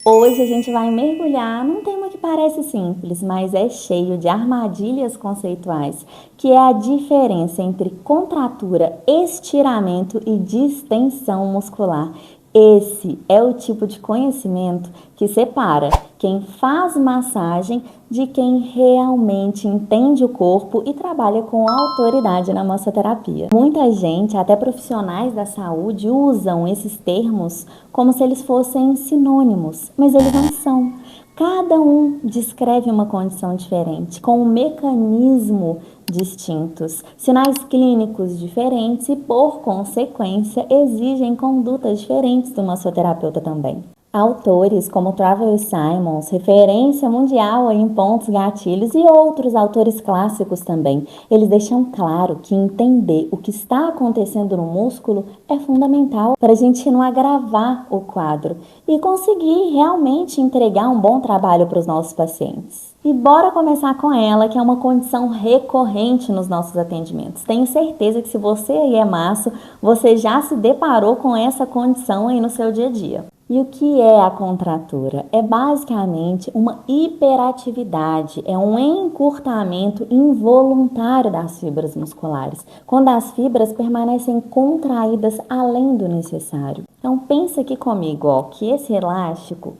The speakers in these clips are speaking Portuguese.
Hoje a gente vai mergulhar num tema que parece simples, mas é cheio de armadilhas conceituais, que é a diferença entre contratura, estiramento e distensão muscular. Esse é o tipo de conhecimento que separa quem faz massagem de quem realmente entende o corpo e trabalha com autoridade na massoterapia. Muita gente, até profissionais da saúde, usam esses termos como se eles fossem sinônimos, mas eles não são. Cada um descreve uma condição diferente, com um mecanismo distintos, sinais clínicos diferentes e, por consequência, exigem condutas diferentes do massoterapeuta também. Autores como Travel Simons, referência mundial em pontos gatilhos, e outros autores clássicos também, eles deixam claro que entender o que está acontecendo no músculo é fundamental para a gente não agravar o quadro e conseguir realmente entregar um bom trabalho para os nossos pacientes. E bora começar com ela, que é uma condição recorrente nos nossos atendimentos. Tenho certeza que se você aí é maço, você já se deparou com essa condição aí no seu dia a dia. E o que é a contratura? É basicamente uma hiperatividade, é um encurtamento involuntário das fibras musculares, quando as fibras permanecem contraídas além do necessário. Então pensa aqui comigo, ó, que esse elástico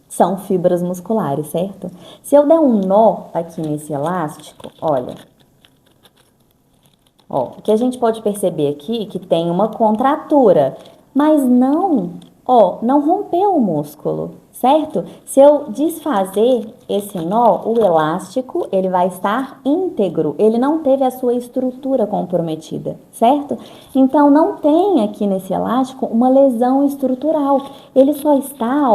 são fibras musculares, certo? Se eu der um nó aqui nesse elástico, olha, ó, o que a gente pode perceber aqui é que tem uma contratura, mas não rompeu o músculo, certo? Se eu desfazer esse nó, o elástico, ele vai estar íntegro, ele não teve a sua estrutura comprometida, certo? Então, não tem aqui nesse elástico uma lesão estrutural, ele só está,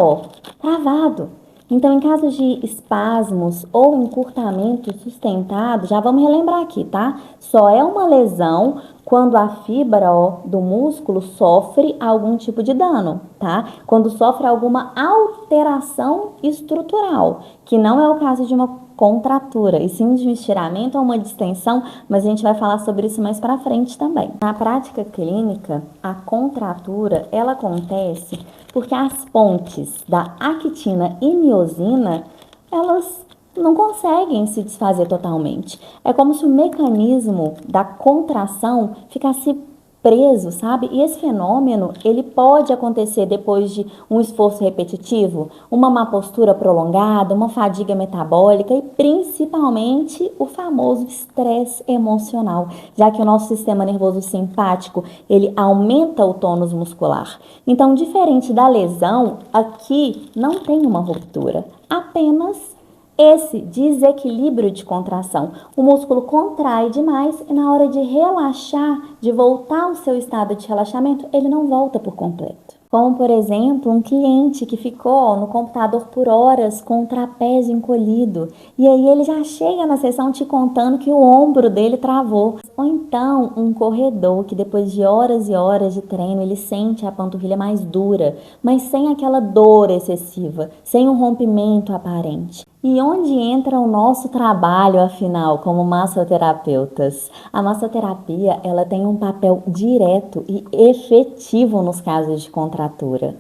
travado. Então, em caso de espasmos ou encurtamento sustentado, já vamos relembrar aqui, tá? Só é uma lesão quando a fibra, do músculo sofre algum tipo de dano, tá? Quando sofre alguma alteração estrutural, que não é o caso de uma contratura, e sim de um estiramento ou uma distensão, mas a gente vai falar sobre isso mais pra frente também. Na prática clínica, a contratura, ela acontece porque as pontes da actina e miosina, elas não conseguem se desfazer totalmente. É como se o mecanismo da contração ficasse preso, sabe? E esse fenômeno, ele pode acontecer depois de um esforço repetitivo, uma má postura prolongada, uma fadiga metabólica e principalmente o famoso estresse emocional, já que o nosso sistema nervoso simpático, ele aumenta o tônus muscular. Então, diferente da lesão, aqui não tem uma ruptura, apenas esse desequilíbrio de contração. O músculo contrai demais e na hora de relaxar, de voltar ao seu estado de relaxamento, ele não volta por completo. Como, por exemplo, um cliente que ficou no computador por horas com o trapézio encolhido e aí ele já chega na sessão te contando que o ombro dele travou. Ou então, um corredor que depois de horas e horas de treino, ele sente a panturrilha mais dura, mas sem aquela dor excessiva, sem um rompimento aparente. E onde entra o nosso trabalho, afinal, como massoterapeutas? A massoterapia, ela tem um papel direto e efetivo nos casos de contratura.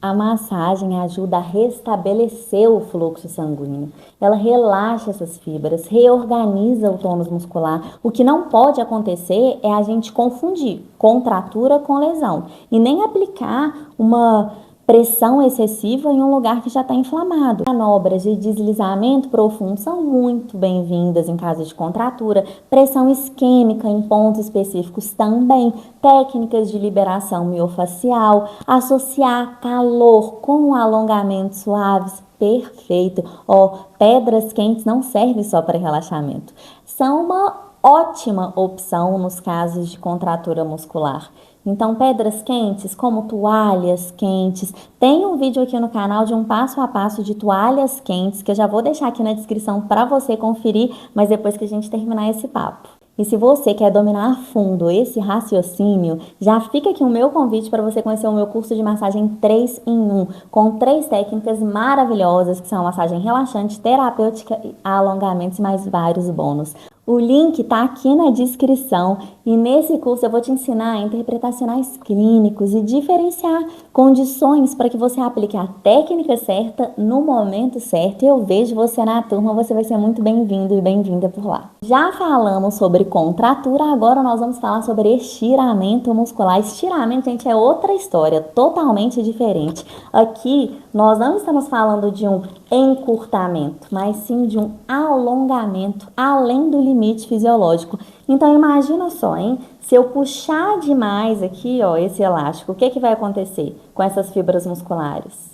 A massagem ajuda a restabelecer o fluxo sanguíneo. Ela relaxa essas fibras, reorganiza o tônus muscular. O que não pode acontecer é a gente confundir contratura com lesão e nem aplicar uma pressão excessiva em um lugar que já está inflamado. Manobras de deslizamento profundo são muito bem-vindas em caso de contratura. Pressão isquêmica em pontos específicos também. Técnicas de liberação miofacial. Associar calor com alongamentos suaves. Perfeito. Pedras quentes não servem só para relaxamento. São uma ótima opção nos casos de contratura muscular. Então, pedras quentes, como toalhas quentes. Tem um vídeo aqui no canal de um passo a passo de toalhas quentes, que eu já vou deixar aqui na descrição para você conferir, mas depois que a gente terminar esse papo. E se você quer dominar a fundo esse raciocínio, já fica aqui o meu convite para você conhecer o meu curso de massagem 3 em 1, com 3 técnicas maravilhosas, que são a massagem relaxante, terapêutica, alongamentos e mais vários bônus. O link está aqui na descrição e nesse curso eu vou te ensinar a interpretar sinais clínicos e diferenciar condições para que você aplique a técnica certa no momento certo. E eu vejo você na turma, você vai ser muito bem-vindo e bem-vinda por lá. Já falamos sobre contratura, agora nós vamos falar sobre estiramento muscular. Estiramento, gente, é outra história, totalmente diferente. Aqui nós não estamos falando de um encurtamento, mas sim de um alongamento além do limite fisiológico. Então imagina só, hein? Se eu puxar demais aqui, ó, esse elástico, o que que vai acontecer com essas fibras musculares?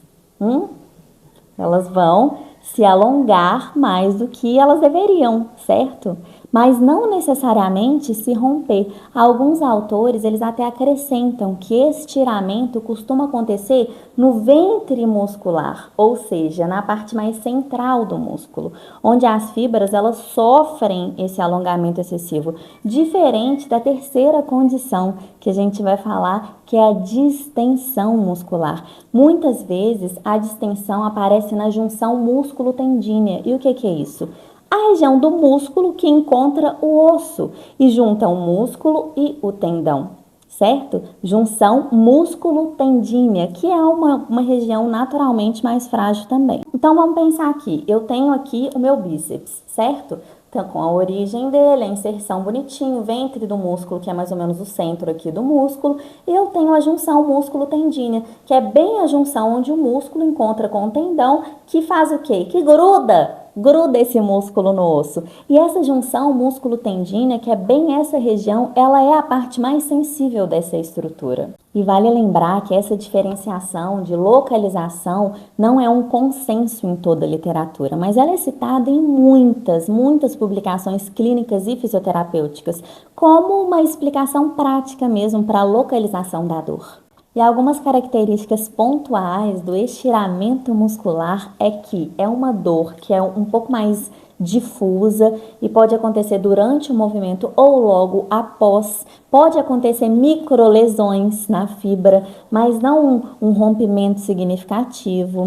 Elas vão se alongar mais do que elas deveriam, certo? Mas não necessariamente se romper. Alguns autores, eles até acrescentam que esse estiramento costuma acontecer no ventre muscular, ou seja, na parte mais central do músculo, onde as fibras, elas sofrem esse alongamento excessivo, diferente da terceira condição que a gente vai falar, que é a distensão muscular. Muitas vezes, a distensão aparece na junção músculo-tendínea. E o que é isso? A região do músculo que encontra o osso e junta o músculo e o tendão, certo? Junção músculo-tendínea, que é uma região naturalmente mais frágil também. Então, vamos pensar aqui. Eu tenho aqui o meu bíceps, certo? Então, com a origem dele, a inserção bonitinho, ventre do músculo, que é mais ou menos o centro aqui do músculo, e eu tenho a junção músculo-tendínea, que é bem a junção onde o músculo encontra com o tendão, que faz o quê? Que gruda esse músculo no osso. E essa junção músculo-tendínea, que é bem essa região, ela é a parte mais sensível dessa estrutura. E vale lembrar que essa diferenciação de localização não é um consenso em toda a literatura, mas ela é citada em muitas publicações clínicas e fisioterapêuticas, como uma explicação prática mesmo para a localização da dor. E algumas características pontuais do estiramento muscular é que é uma dor que é um pouco mais difusa e pode acontecer durante o movimento ou logo após. Pode acontecer microlesões na fibra, mas não um rompimento significativo.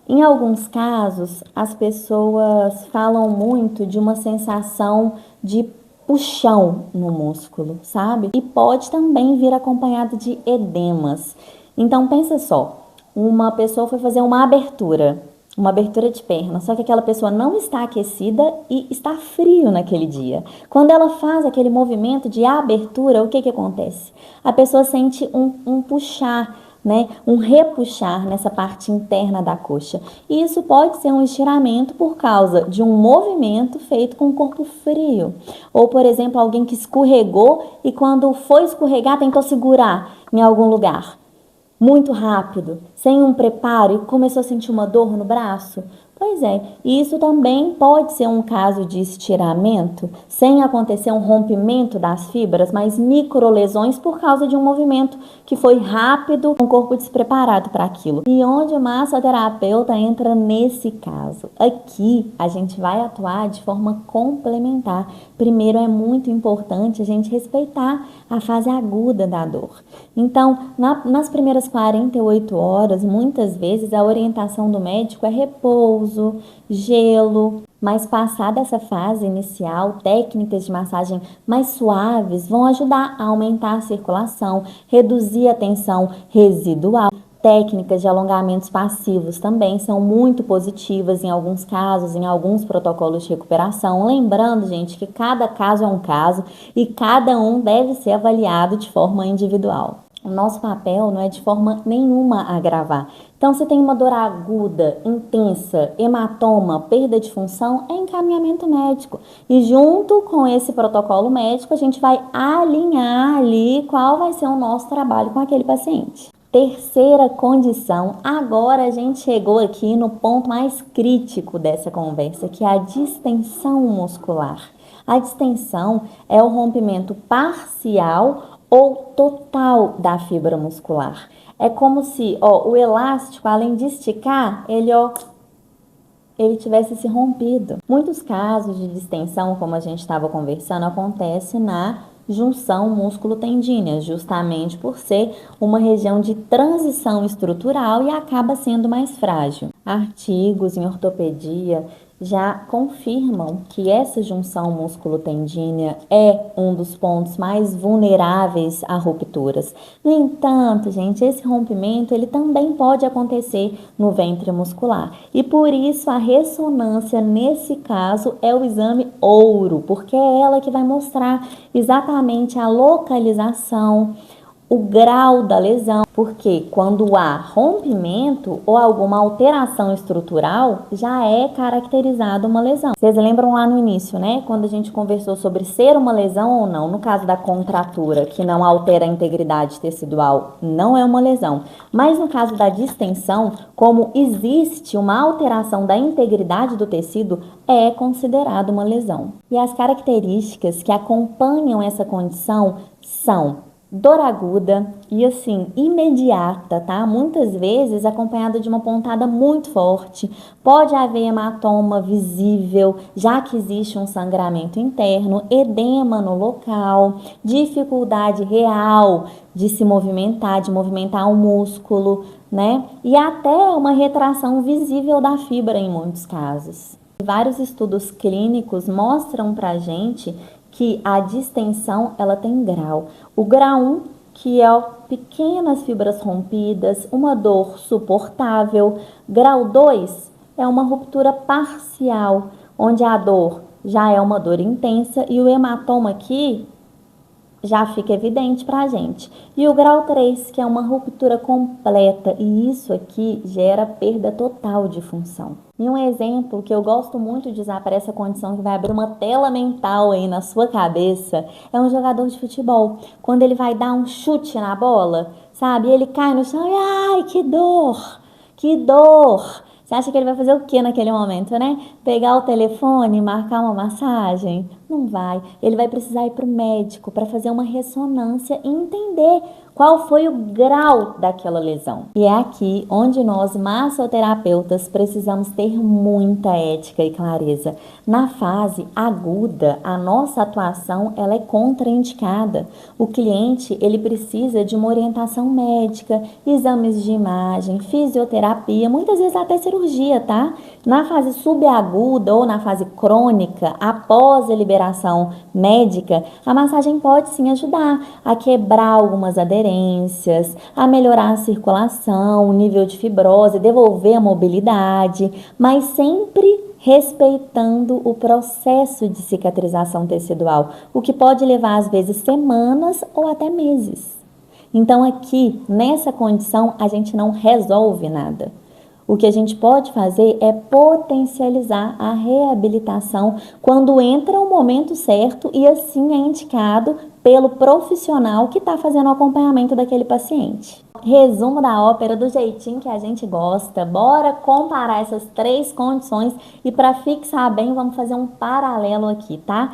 Em alguns casos, as pessoas falam muito de uma sensação de puxão no músculo, sabe? E pode também vir acompanhado de edemas. Então, pensa só, uma pessoa foi fazer uma abertura de perna, só que aquela pessoa não está aquecida e está frio naquele dia. Quando ela faz aquele movimento de abertura, o que acontece? A pessoa sente um puxar, né, um repuxar nessa parte interna da coxa. E isso pode ser um estiramento por causa de um movimento feito com o corpo frio. Ou, por exemplo, alguém que escorregou e quando foi escorregar tentou segurar em algum lugar muito rápido, sem um preparo e começou a sentir uma dor no braço. Pois é, e isso também pode ser um caso de estiramento, sem acontecer um rompimento das fibras, mas microlesões por causa de um movimento que foi rápido, com o corpo despreparado para aquilo. E onde o massoterapeuta entra nesse caso? Aqui a gente vai atuar de forma complementar. Primeiro, é muito importante a gente respeitar a fase aguda da dor. Então, nas primeiras 48 horas, muitas vezes a orientação do médico é repouso, gelo, mas passada essa fase inicial, técnicas de massagem mais suaves vão ajudar a aumentar a circulação, reduzir a tensão residual. Técnicas de alongamentos passivos também são muito positivas em alguns casos, em alguns protocolos de recuperação. Lembrando, gente, que cada caso é um caso e cada um deve ser avaliado de forma individual. O nosso papel não é de forma nenhuma agravar. Então, se tem uma dor aguda, intensa, hematoma, perda de função, é encaminhamento médico. E junto com esse protocolo médico, a gente vai alinhar ali qual vai ser o nosso trabalho com aquele paciente. Terceira condição, agora a gente chegou aqui no ponto mais crítico dessa conversa, que é a distensão muscular. A distensão é o rompimento parcial ou total da fibra muscular. É como se, o elástico, além de esticar, ele tivesse se rompido. Muitos casos de distensão, como a gente estava conversando, acontece na junção músculo-tendínea, justamente por ser uma região de transição estrutural e acaba sendo mais frágil. Artigos em ortopedia já confirmam que essa junção músculo-tendínea é um dos pontos mais vulneráveis a rupturas. No entanto, gente, esse rompimento ele também pode acontecer no ventre muscular. E por isso a ressonância nesse caso é o exame ouro, porque é ela que vai mostrar exatamente a localização, o grau da lesão, porque quando há rompimento ou alguma alteração estrutural, já é caracterizada uma lesão. Vocês lembram lá no início, né? Quando a gente conversou sobre ser uma lesão ou não, no caso da contratura, que não altera a integridade tecidual, não é uma lesão. Mas no caso da distensão, como existe uma alteração da integridade do tecido, é considerado uma lesão. E as características que acompanham essa condição são dor aguda e assim, imediata, tá? Muitas vezes acompanhada de uma pontada muito forte. Pode haver hematoma visível, já que existe um sangramento interno, edema no local, dificuldade real de se movimentar, de movimentar o músculo, né? E até uma retração visível da fibra em muitos casos. Vários estudos clínicos mostram pra gente que a distensão ela tem grau. O grau 1, que é pequenas fibras rompidas, uma dor suportável. Grau 2 é uma ruptura parcial, onde a dor já é uma dor intensa e o hematoma aqui já fica evidente para a gente. E o grau 3, que é uma ruptura completa, e isso aqui gera perda total de função. E um exemplo que eu gosto muito de usar para essa condição, que vai abrir uma tela mental aí na sua cabeça, é um jogador de futebol. Quando ele vai dar um chute na bola, sabe? Ele cai no chão e, ai, que dor! Que dor! Você acha que ele vai fazer o que naquele momento, né? Pegar o telefone e marcar uma massagem? Não vai. Ele vai precisar ir para o médico para fazer uma ressonância e entender qual foi o grau daquela lesão. E é aqui onde nós, massoterapeutas, precisamos ter muita ética e clareza. Na fase aguda, a nossa atuação ela é contraindicada. O cliente ele precisa de uma orientação médica, exames de imagem, fisioterapia, muitas vezes até cirurgia, tá? Na fase subaguda ou na fase crônica, após a liberação médica, a massagem pode sim ajudar a quebrar algumas aderências, a melhorar a circulação, o nível de fibrose, devolver a mobilidade, mas sempre respeitando o processo de cicatrização tecidual, o que pode levar às vezes semanas ou até meses. Então aqui, nessa condição, a gente não resolve nada. O que a gente pode fazer é potencializar a reabilitação quando entra o momento certo e assim é indicado pelo profissional que está fazendo o acompanhamento daquele paciente. Resumo da ópera do jeitinho que a gente gosta. Bora comparar essas 3 condições e para fixar bem, vamos fazer um paralelo aqui, tá?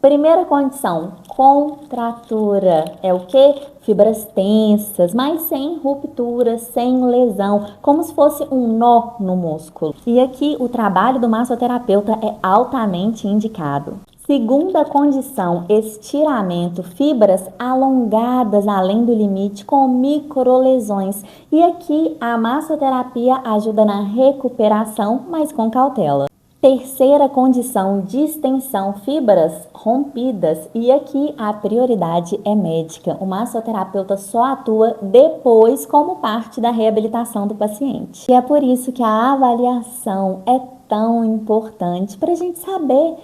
Primeira condição, contratura. É o que? Fibras tensas, mas sem ruptura, sem lesão, como se fosse um nó no músculo. E aqui o trabalho do massoterapeuta é altamente indicado. Segunda condição, estiramento, fibras alongadas além do limite com microlesões. E aqui a massoterapia ajuda na recuperação, mas com cautela. Terceira condição, distensão, fibras rompidas. E aqui a prioridade é médica. O massoterapeuta só atua depois como parte da reabilitação do paciente. E é por isso que a avaliação é tão importante para a gente saber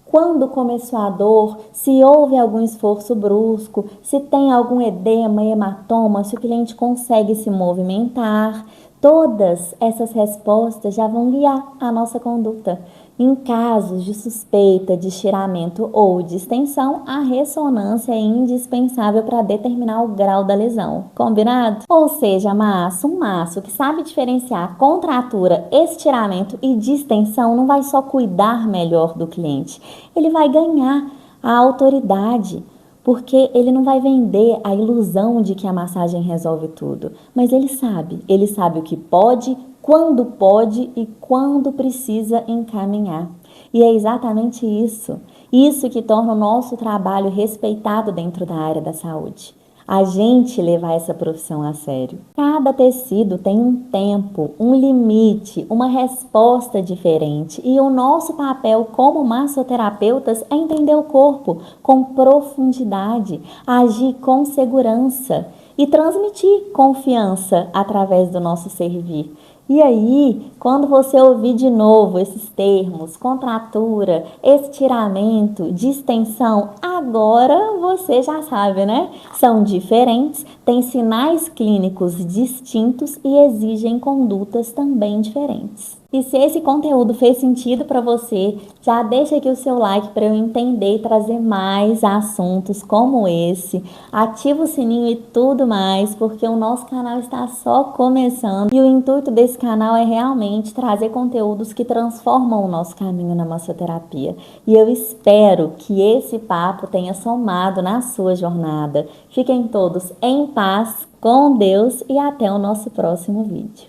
quando começou a dor, se houve algum esforço brusco, se tem algum edema, hematoma, se o cliente consegue se movimentar. Todas essas respostas já vão guiar a nossa conduta. Em casos de suspeita de estiramento ou distensão, a ressonância é indispensável para determinar o grau da lesão. Combinado? Ou seja, um maço que sabe diferenciar contratura, estiramento e distensão não vai só cuidar melhor do cliente, ele vai ganhar a autoridade. Porque ele não vai vender a ilusão de que a massagem resolve tudo. Mas ele sabe o que pode, quando pode e quando precisa encaminhar. E é exatamente isso que torna o nosso trabalho respeitado dentro da área da saúde. a gente levar essa profissão a sério. Cada tecido tem um tempo, um limite, uma resposta diferente e o nosso papel como massoterapeutas é entender o corpo com profundidade, agir com segurança e transmitir confiança através do nosso servir. E aí, quando você ouvir de novo esses termos, contratura, estiramento, distensão, agora você já sabe, né? São diferentes, têm sinais clínicos distintos e exigem condutas também diferentes. E se esse conteúdo fez sentido para você, já deixa aqui o seu like para eu entender e trazer mais assuntos como esse. Ativa o sininho e tudo mais, porque o nosso canal está só começando. E o intuito desse canal é realmente trazer conteúdos que transformam o nosso caminho na massoterapia. E eu espero que esse papo tenha somado na sua jornada. Fiquem todos em paz, com Deus e até o nosso próximo vídeo.